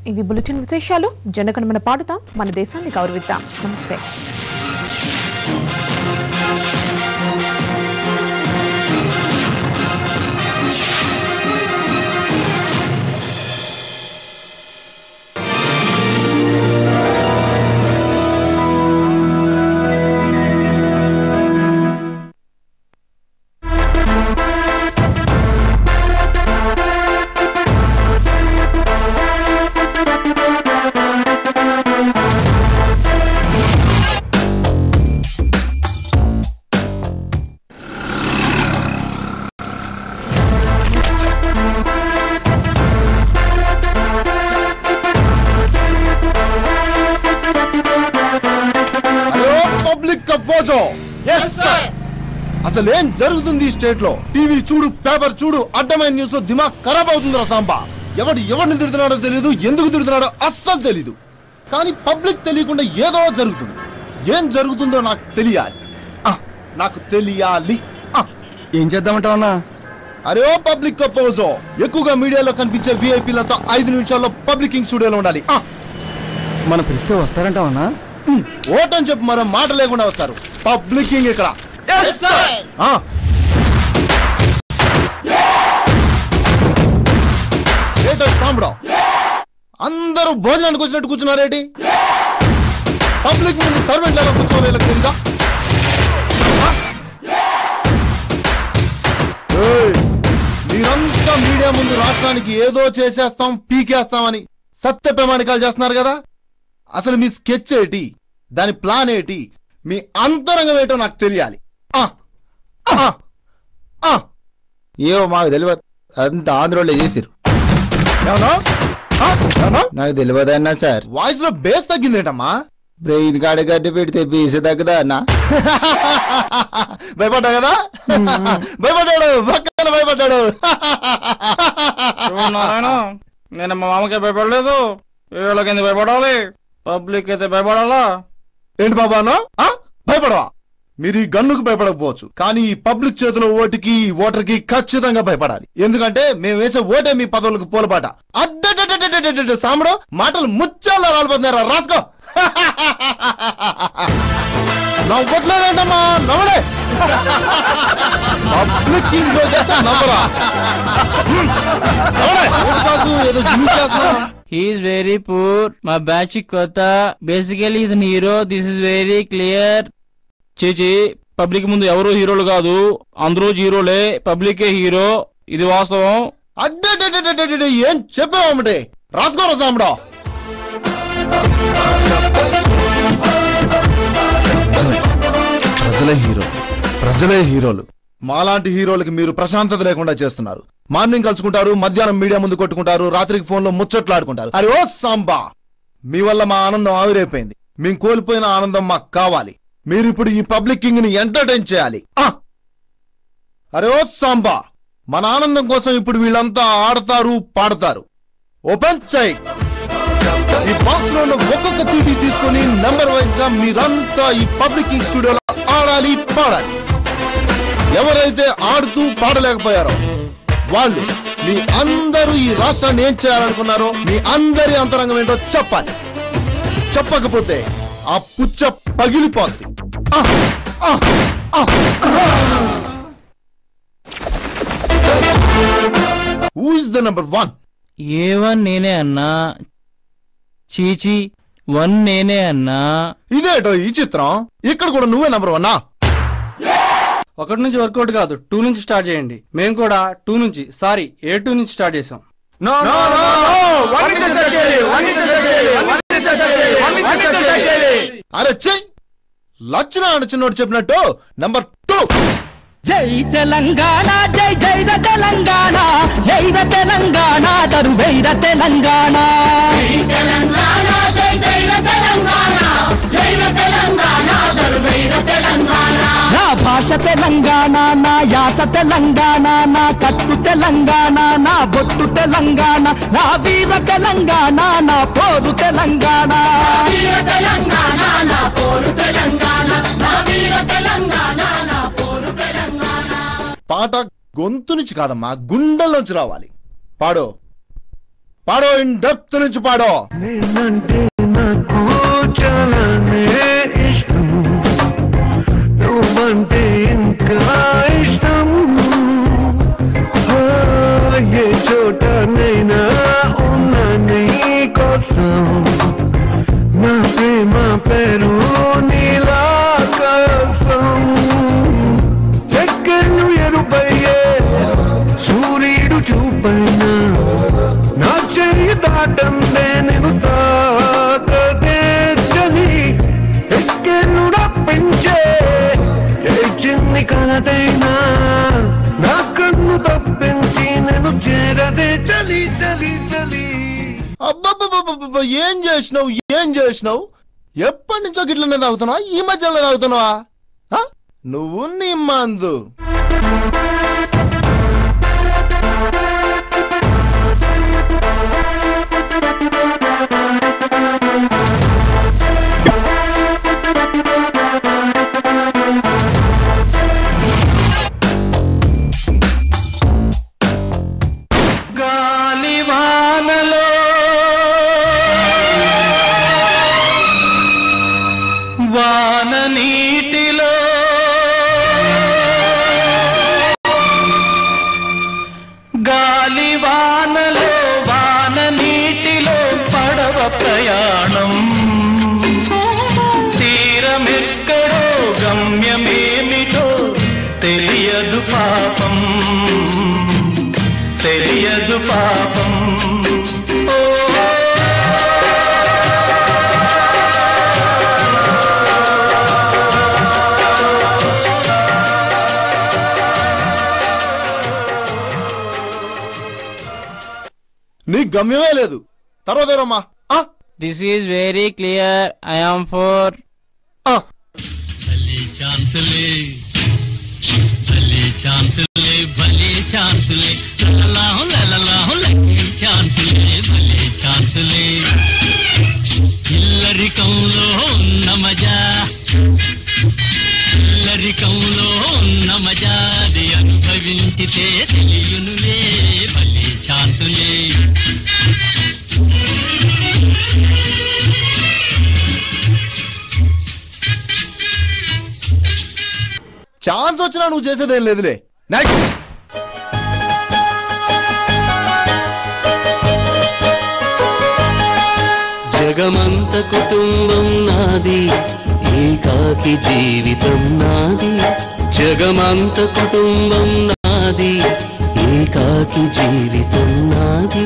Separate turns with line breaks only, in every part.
ఇవి బులెటిన్ విశేషాలు. జనగణమన పాడుతాం, మన దేశాన్ని గౌరవిద్దాం. నమస్తే.
అసలు ఏం జరుగుతుంది ఈ స్టేట్ లో? టీవీ చూడు, పేపర్ చూడు, అడ్డమైన న్యూస్ లో దిమాగ్ ఖరాబ్ అవుతుందిరా సాంబా. ఎవరిని తిడుతున్నాడో తెలియదు, ఎందుకు తిడుతున్నాడో అస్సలు తెలీదు. కానీ పబ్లిక్ తెలియకుండా ఏదో జరుగుతుంది. ఏం జరుగుతుందో నాకు తెలియాలి.
ఏం చేద్దామంటావు అన్నా?
అరే ఓ పబ్లిక్ అపోజో, ఎక్కువగా మీడియాలో కనిపించే విఐపీలతో 5 నిమిషాల్లో పబ్లికింగ్ స్టూడియోలో ఉండాలి.
మనం పిలిస్తే వస్తారంటావన్నా?
ఓటని చెప్పి మరో మాట లేకుండా వస్తారు. పబ్లికింగ్ ఇక్కడ. అందరూ భోజనానికి వచ్చినట్టు కూర్చున్నారేటి? పబ్లిక్ ముందు సర్వెంట్ ఎలా కూర్చోవాలి తెలీదా? మీరంతా మీడియా ముందు రాష్ట్రానికి ఏదో చేసేస్తాం, పీకేస్తామని సత్య ప్రమాణికాలు చేస్తున్నారు కదా. అసలు మీ స్కెచ్ ఏంటి? దాని ప్లాన్ ఏంటి? మీ అంతరంగం ఏంటో నాకు తెలియాలి.
ఏవో మాకు తెలియదు, అంత ఆంధ్రలో చేసిరు. నాకు తెలియదన్నా సార్.
వాయిస్ లో బేస్ తగ్గిందేంటమ్మా?
బ్రెయిన్ కాడ గడ్డి పెడితే బేస్ తగ్గదా అన్నా?
భయపడ్డా కదా? భయపడ్డాడు, పక్కన భయపడ్డాడు.
నేను మా మామకే భయపడలేదు, వీళ్ళకి ఎందుకు భయపడాలి? పబ్లిక్ అయితే భయపడాలా?
ఏంటి బాబా అన్నా? భయపడవా? మీరు ఈ గన్నుకు భయపడకపోవచ్చు, కానీ ఈ పబ్లిక్ చేతిలో ఓటుకి, ఓటర్కి ఖచ్చితంగా భయపడాలి. ఎందుకంటే మేము వేసే ఓటే మీ పదవులకు పూలపాట. అడ్డ సాముడు మాటలు ముచ్చాల్లో రాలిపోతున్నారా? రాసుకో. నవ్వట్లేదంటమ్మా, నవ్వలే. పబ్లిక్ నవ్వరా? ఏదో జిమ్ చేస్తున్నా.
He is very poor. మా బ్యాచ్ కొత్త. బేసికలీ ఇది hero. This is very clear. చేచి పబ్లిక్ ముందు ఎవరు హీరోలు కాదు, అందరూ హీరోలే. పబ్లికే హీరో, ఇది వాస్తవం.
అడ్డ ఏం చెప్పావమ్మటే? రాసుకోరా సాముడా. ప్రజలే హీరోలు. మాలాంటి హీరోలకి మీరు ప్రశాంతత లేకుండా చేస్తున్నారు. మార్నింగ్ కలుసుకుంటారు, మధ్యాహ్నం మీడియా ముందు కొట్టుకుంటారు, రాత్రికి ఫోన్ లో ముచ్చట్లాడుకుంటారు. అరే ఓ సాంబా, మీ వల్ల మా ఆనందం ఆవిరైపోయింది. మేము కోల్పోయిన ఆనందం మాకు కావాలి. మీరు ఇప్పుడు ఈ పబ్లికింగ్ ని ఎంటర్టైన్ చేయాలి. అరే ఓ సాంబా, మన ఆనందం కోసం ఇప్పుడు వీళ్ళంతా ఆడతారు, పాడతారు. ఓపెన్ చెయ్. ఈ బాక్స్ లో ఒక్కొక్క చీటీ తీసుకుని నెంబర్ వైజ్ గా మీరంతా ఈ పబ్లికింగ్ స్టూడియోలో ఆడాలి, పాడాలి. ఎవరైతే ఆడుతూ పాడలేకపోయారో వాళ్ళు, మీ అందరూ ఈ రాష్ట్రాన్ని ఏం చేయాలనుకున్నారో, మీ అందరి అంతరంగం ఏంటో చెప్పాలి. చెప్పకపోతే ఆ పుచ్చ పగిలిపోతుంది. Who is the number 1?
A1 నేనే అన్నా. చీచి 1 నేనే అన్నా.
ఇదేటో ఈ చిత్రం, ఇక్కడ కూడా నువ్వే నెంబర్ 1.
1 నుంచి వర్కౌట్ కాదు, 2 నుంచి స్టార్ట్ చేయండి. మేము కూడా 2 నుంచి, సారీ A2 నుంచి స్టార్ట్ చేసాం.
అరే చెయ్, లక్షణ చిన్నోడు చెప్పినట్టు నెంబర్ 2.
జై తెలంగాణ, జై జై ర తెలంగాణ, జై ర తెలంగాణ, తరువైర తెలంగాణ. జై తెలంగాణ, జై జై ర తెలంగాణ, జై ర తెలంగాణ, తరువైర తెలంగాణ. నా భాష తెలంగాణ, నా యాస తెలంగాణ, నా కట్టు తెలంగాణ, నా బొట్టు తెలంగాణ, నా వీర తెలంగాణ, నా పోరు తెలంగాణ. వీర తెలంగాణ, నా పోరు తెలంగాణ, నా వీర తెలంగాణ, నా పోరు తెలంగాణ.
పాట గొంతు నుంచి కాదమ్మా, గుండెల్లోంచి రావాలి. పాడో. పాడో, ఇన్ డెప్త్ నుంచి పాడో.
నేనంటే నాకు చాలానే ఇష్టం, నువ్వంటే ఇంకా ఇష్టం. ఏ చోటనైనా ఉన్నా నీ కోసం, నా ప్రేమ పేరు నీలాకాశం. చక్కెర్లు ఎరుపయ్యే సూర్యుడు చూపైన నా చెయ్యి దాటందే నేను తాకదే చలి. ఎక్కెర్లు రప్పించే ఏ చిన్ని కలదైనా నా కన్ను తప్పించి నేను చేరదే చలి చలి చలి.
అబ్బబ్బబ్బబ్బ, ఏం చేసినావు? ఎప్పటి నుంచో గిట్లనే తాగుతున్నావా? ఈ మధ్యలో తాగుతున్నావా? నువ్వు నీ మందు.
గాలివానలో వాన నీటిలో గాలివానలో వాన నీటిలో పడవ ప్రయాణం. తీరమెక్కడో గమ్యమేమిటో తెలియదు పాపం, తెలియదు పాపం.
నీ గమ్యమే లేదు. తర్వాత ఎవరమ్మా?
This is very clear. I am four.
భలే ఛాన్సులే, భలే ఛాన్సులే, భలే ఛాన్సులే, లలలాహు లలలాహు లక్కీ ఛాన్సులే, భలే ఛాన్సులే. ఇల్లరికంలో ఉన్న మజా, ఇల్లరికంలో ఉన్న మజాది అనుభవించితే తెలియనులే, భలే ఛాన్సులే.
ఛాన్స్ వచ్చినా నువ్వు చేసేదేం లేదులే. నెక్స్ట్.
జగమంత కుటుంబం నాది, ఏకాకి జీవితం నాది. జగమంత కుటుంబం నాది, ఏకాకి జీవితం నాది.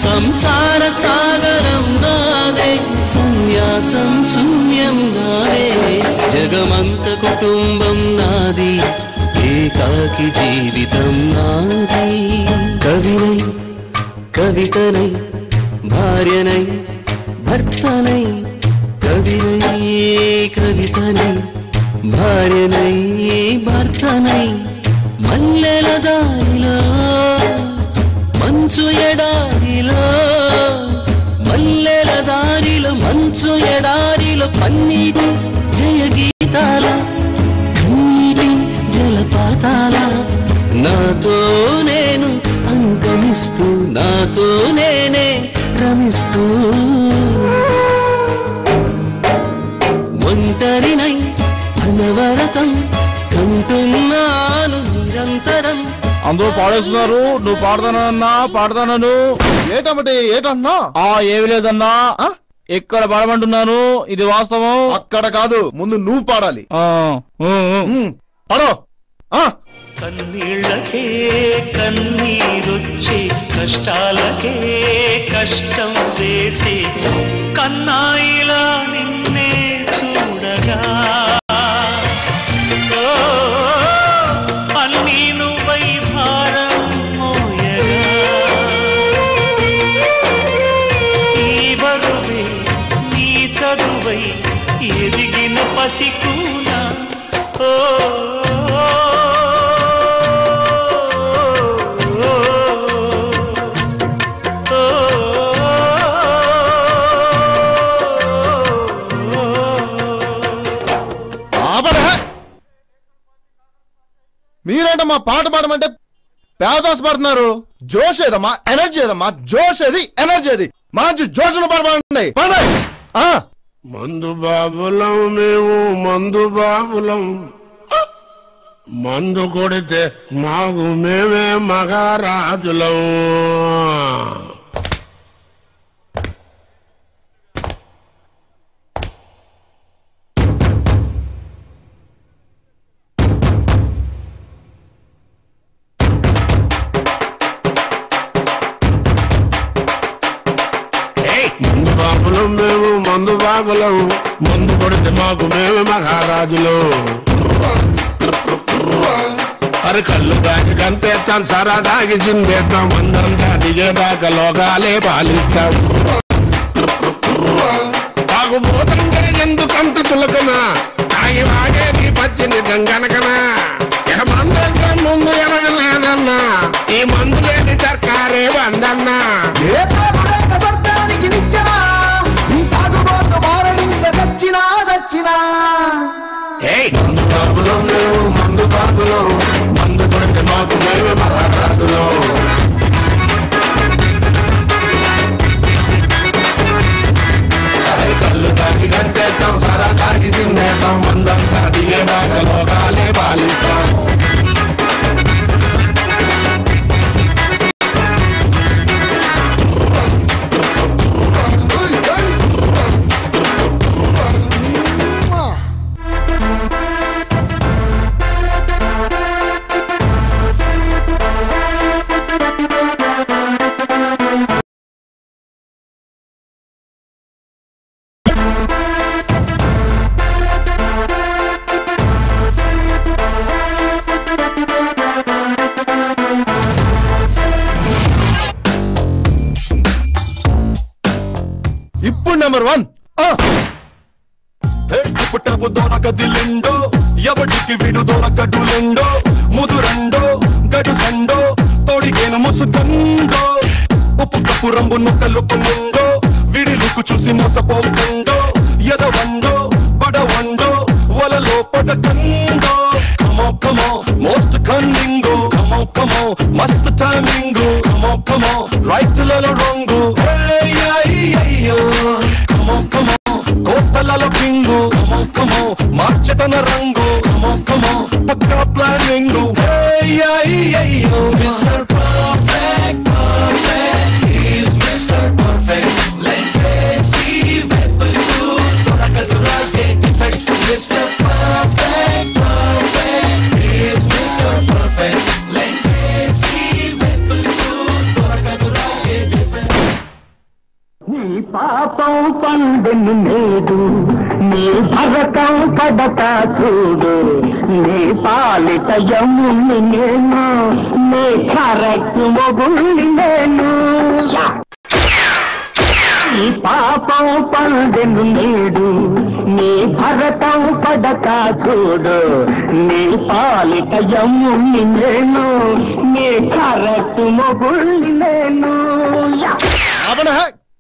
సంసార సాగరం నాదే, సన్యాసం శూన్యం నాదే. జగమంత కుటుంబం నాది, ఏకాకి జీవితం నాది. కవినై కవితనై భార్యనై భర్తనై, కవినై కవితనై భార్యనై భర్తనై. మల్లెల దారిలో మంచు ఎడారిలో, మల్లెల దారిలో మంచు ఎడారిలో పన్నీటి జయ గీతాల, కన్నీటి జలపాతాల. నాతో నేను అనుగమిస్తూ, నాతో నేనే రమిస్తూ. ఒంటరినై అనవరతం కంటున్నాను నిరంతరం.
అందరూ పాడేస్తున్నారు, నువ్వు పాడతానన్నా. పాడతానను.
ఏటన్నా?
ఏమి లేదన్నా, ఎక్కడ పాడమంటున్నాను, ఇది వాస్తవం.
అక్కడ కాదు, ముందు నువ్వు పాడాలి. పాడో.
కన్నీళ్ళకే కన్నీరొచ్చే, కష్టాలకే కష్టం వేసే, కన్నాయిలా నిన్నే చూడగా అన్నీ నువ్వై భారం మోయగా. ఈ బరువే నీ చదువై ఎదిగిన పసికూన.
మీరేంటమ్మా పాట పాడమంటే పేదదాసు పడుతున్నారు. జోష్ ఏదమ్మా, ఎనర్జీ ఏదమ్మా, జోష్ ఏది, ఎనర్జీ ఏది, మంచి జోషులు పడబండి.
మందు బాబులం మేము, మందు బాబులం, మందు కొడితే మాకు మేమే మహారాజులం. మందు బాబులం మేము, మందు బాబులం, మందు కొడితే మాకు మేమే మహారాజులు. అరే కళ్ళు దాగి కంతేస్తాం, సరా దాగి చిందేస్తాం, అందరంతా దిగేదాకా లోకాలే పాలిస్తాం. తాగుబోతుంటే ఎందుకంత తులకనా, తాగి వాగేది పచ్చింది గంగనకనా. ఇక మందులంతా ముందు ఎనగలేదన్నా, ఈ మందు లేని సర్కారే బందన్నా. మందు బాబులం మేము, మందు బాబులం, మందు కొడితే మాకు మేమే మహారాజులు. కళ్ళు తాగి గంటేస్తాం, సరా తాగి తిందేస్తాం, మందంతా దిగేదాకా లోకాలే పాలిస్తాం.
ఇప్పుడు నెంబర్ 1
పుట్టపు దొరకదిలిండో, ఎవడికి విడు దొరకడులెండో, ముదురండో గడు సండో తోడిగేను ముసుగండో, ఉప్పు కప్పు రంబు నొక్కలుపు ముండో, విడిలుకు చూసి మోసపోకుండో, ఎదవండో పడవండో వలలో పడకండో. కమో కమో మోస్ట్ కన్నింగు, కమో కమో మస్త్ టైమింగు, కమో కమో రైతులలో రంగు. అయ్యో కమో కమో కోటలలో కింగు, కమో కమో మార్చతన రంగు, కమో కమో పక్కా ప్లానింగు. అయ్యో mister perfect, perfect is mister perfect. Let's see well you దొరకదురా defect. Mister perfect, perfect is mister perfect. Let's see well you దొరకదురా డిఫెక్ట్.
నీ పాపం పండును నేడు, నీ భరతం పడక చూడు, నీ పాలిట యముని నేను, నీ కరెక్ట్ మొగుల్ని నేను. నీ పాపం పండును నేడు, నీ భరతం పడక చూడు, నీ పాలిట యముని నేను, నీ కరెక్ట్ మొగుల్ని నేను.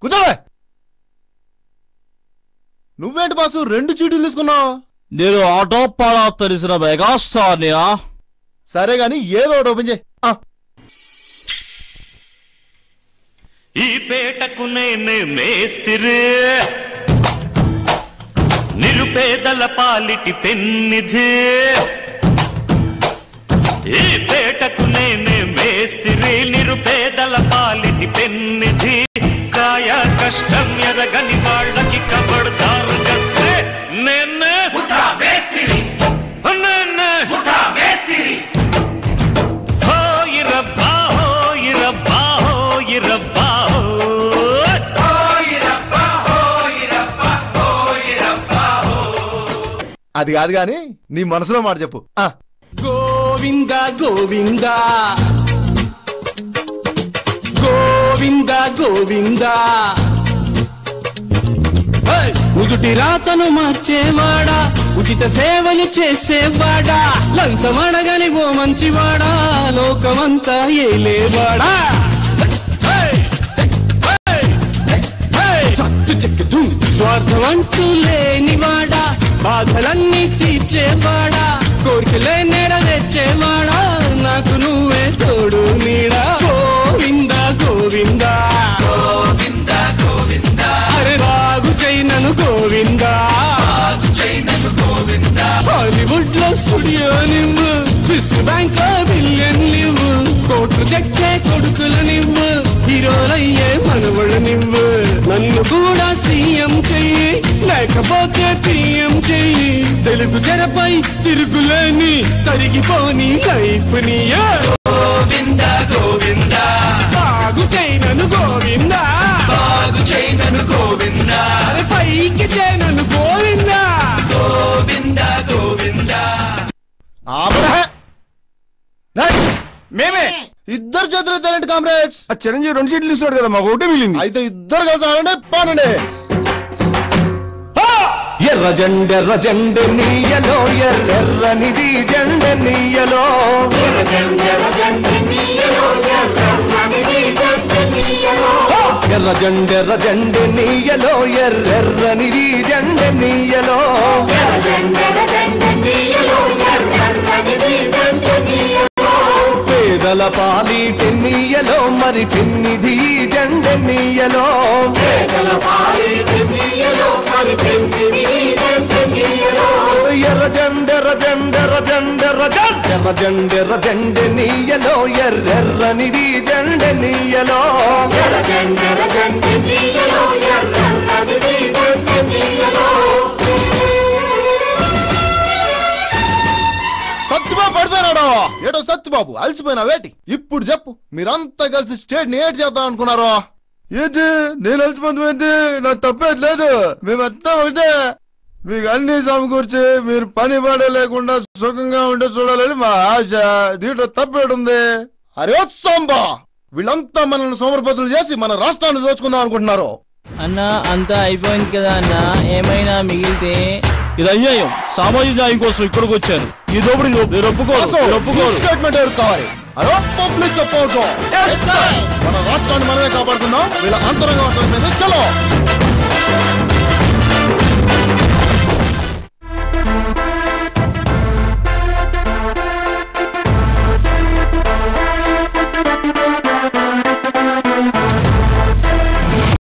కూర్చోవే. నువ్వేంటి బాసు 2 చీటీలు తీసుకున్నావు?
నేను ఆటో పాడా తెలిసిన మెగాస్టార్నియా.
సరే గాని ఏదో ఒకటి ఓపెన్ చేయి.
ఈ పేటకు నేనే మేస్తిరి, నిరుపేదల పాలిటి పెన్నిధి. ఈ పేటకు నేనే మేస్తిరి, నిరుపేదల పాలిటి పెన్నిధి. కాయ కష్టం ఎరగని వాళ్ళకి కబడ్దారు గస్తే నేనే ముఠా మేస్తిరి, నేనే ముఠా మేస్తిరి. హోయి రబ్బా, హోయి రబ్బా, హోయి రబ్బా, హోయి రబ్బా, హోయి రబ్బా, హోయి రబ్బా.
అది కాదు గాని నీ మనసులో మాట చెప్పు.
గోవింద గోవింద గోవింద గోవింద. ఉదుటి రాతను మార్చేవాడా, ఉచిత సేవలు చేసేవాడా, లంచమడగని ఓ మంచివాడా, లోకమంతా ఏలేవాడా. స్వార్థం అంటూ లేనివాడా, బాధలన్నీ తీర్చేవాడా, కోరికలే నెరవేర్చేవాడా, నా నాకు నువ్వే తోడు నీడా గోవింద గోవింద గోవింద గోవింద అరే బాగు చైనను గోవింద హాలీవుడ్ లో స్టూడియో నివ్వు స్విస్ బ్యాంక్ లో బిలియన్ నివ్వు కోట్లు తెచ్చే కొడుకులు నివ్వు హీరోలయ్యే మనవడు నివ్వు నన్ను కూడా సీఎం చెయ్యి లేకపోతే పిఎం చెయ్యి తెలుగు తెరపై తిరుగులేని తరిగిపోని లైఫ్ ని గోవింద గోవింద బాగు చైనను గోవింద బాగు చైనను గోవింద అరే పైకి చైనను గోవింద గోవింద గోవింద
మేమే ఇద్దరు చేతులు ఎత్తారండి కామ్రేడ్స్.
చిరంజీవి 2 సీట్లు ఇస్తాడు కదా, మాకు ఒకటే మిగిలింది.
అయితే ఇద్దరు కలిసి ఆడండి, పాడండి.
ఎర్ర జెండెర్ర జెండె నీయలో ఎర్రనిది జెండె నీయలో ఎర్ర జెండెర్ర జెండె నీయలో ఎర్రనిది జెండె నీయలో పేదల పాలిటి నీయలో మరి పిన్నిది జెండె నీయలో ఎర్ర జెండెర్ర జెండెర్ర జెండెర్ర జెండెర్ర జెండెర్ర జెండె నీయలో ఎర్రనిది జెండె నీయలో
సత్యబాబు పడిపోయినాడు. ఏటో సత్యబాబు అలసిపోయినా వేటి. ఇప్పుడు చెప్పు, మీరంతా కలిసి స్టేట్ ని ఏడ్ చేద్దాం అనుకున్నారో? ఏంటి నేను అలసిపోతాం ఏంటి? నాకు తప్పేట్లేదు. మేమంతా ఒకటే. మీకు అన్ని సమకూర్చి మీరు పని పడే లేకుండా సుఖంగా ఉంటే చూడాలని మా ఆశ. దీంట్లో తప్పేటుంది. అరే సాంబా, వీళ్ళంతా మనల్ని సోమరపతులు చేసి మన రాష్ట్రాన్ని దోచుకుందాం అనుకుంటున్నారు.
అన్న అంతా అయిపోయింది కదా అన్న, ఏమైనా మిగిలితే?
ఇది అన్యాయం. సామాజిక న్యాయం కోసం ఇక్కడికి వచ్చాను. ఈ దోపిడి ఒప్పుకోరు.
స్టేట్మెంట్ ఎవరు కావాలి? అరే పబ్లిక్ మన రాష్ట్రాన్ని మనమే కాపాడుకుందాం. వీళ్ళ అంతరంగం చలో.